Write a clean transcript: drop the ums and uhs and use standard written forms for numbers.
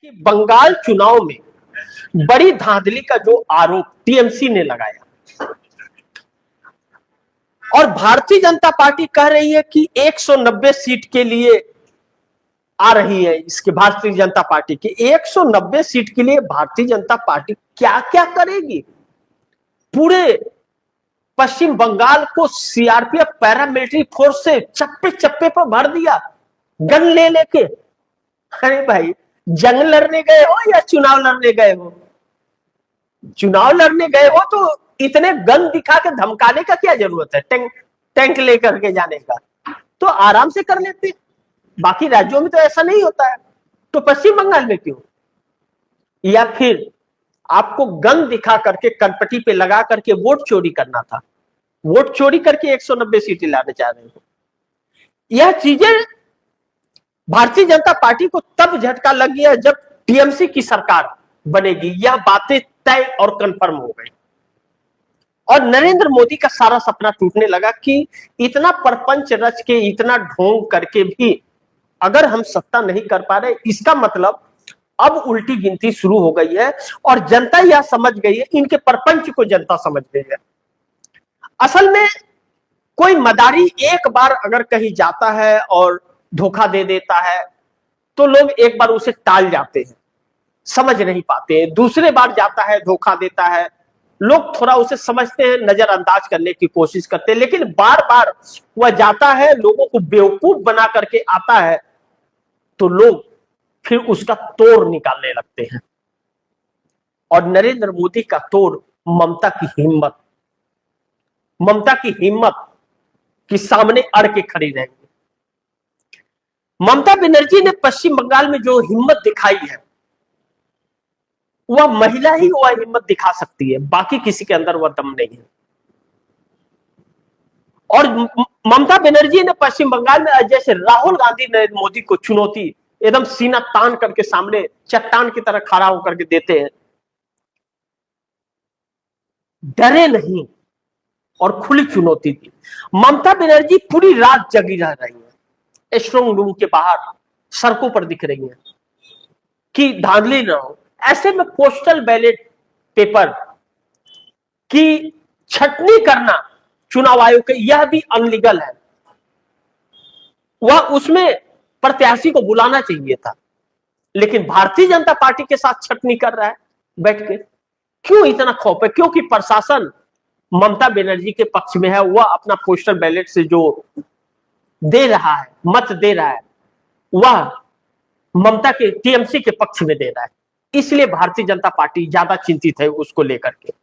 कि बंगाल चुनाव में बड़ी धांधली का जो आरोप टीएमसी ने लगाया और भारतीय जनता पार्टी कह रही है कि 190 सीट के लिए आ रही है। इसके भारतीय जनता पार्टी की 190 सीट के लिए भारतीय जनता पार्टी क्या क्या करेगी? पूरे पश्चिम बंगाल को सीआरपीएफ पैरामिलिट्री फोर्स से चप्पे चप्पे पर भर दिया गन ले लेके। अरे भाई, जंग लड़ने गए हो या चुनाव लड़ने गए हो? चुनाव लड़ने गए हो तो इतने गन दिखा के धमकाने का क्या जरूरत है? टैंक लेकर के जाने का तो आराम से कर लेते। बाकी राज्यों में तो ऐसा नहीं होता है, तो पश्चिम बंगाल में क्यों? या फिर आपको गन दिखा करके कनपटी पे लगा करके वोट चोरी करना था? वोट चोरी करके 190 सीटें लाने चाह रहे हो। यह चीजें भारतीय जनता पार्टी को तब झटका लग गया जब टीएमसी की सरकार बनेगी। यह बातें तय और कंफर्म हो गई और नरेंद्र मोदी का सारा सपना टूटने लगा कि इतना परपंच रच के, इतना ढोंग करके भी अगर हम सत्ता नहीं कर पा रहे, इसका मतलब अब उल्टी गिनती शुरू हो गई है और जनता यह समझ गई है, इनके परपंच को जनता समझ गई है। असल में कोई मदारी एक बार अगर कहीं जाता है और धोखा दे देता है तो लोग एक बार उसे टाल जाते हैं, समझ नहीं पाते। दूसरे बार जाता है, धोखा देता है, लोग थोड़ा उसे समझते हैं, नजरअंदाज करने की कोशिश करते हैं। लेकिन बार बार वह जाता है, लोगों को बेवकूफ बना करके आता है, तो लोग फिर उसका तोड़ निकालने लगते हैं। और नरेंद्र मोदी का तोड़ ममता की हिम्मत के सामने अड़ के खड़ी रहेगी। ममता बनर्जी ने पश्चिम बंगाल में जो हिम्मत दिखाई है, वह महिला ही वह हिम्मत दिखा सकती है, बाकी किसी के अंदर वह दम नहीं है। और ममता बनर्जी ने पश्चिम बंगाल में जैसे राहुल गांधी नरेंद्र मोदी को चुनौती एकदम सीना तान करके सामने चट्टान की तरह खड़ा होकर के देते हैं, डरे नहीं और खुली चुनौती दी। ममता बनर्जी पूरी रात जगी रह रही है, स्ट्रांग रूम के बाहर सड़कों पर दिख रही है कि धांधली न हो। ऐसे में पोस्टल बैलेट पेपर की छटनी करना चुनाव आयोग के, यह भी अनलीगल है। वह उसमें प्रत्याशी को बुलाना चाहिए था, लेकिन भारतीय जनता पार्टी के साथ छटनी कर रहा है बैठ के। क्यों इतना खौफ है? क्योंकि प्रशासन ममता बनर्जी के पक्ष में है। वह अपना पोस्टल बैलेट से जो दे रहा है, मत दे रहा है, वह ममता के टीएमसी के पक्ष में दे रहा है। इसलिए भारतीय जनता पार्टी ज्यादा चिंतित है उसको लेकर के।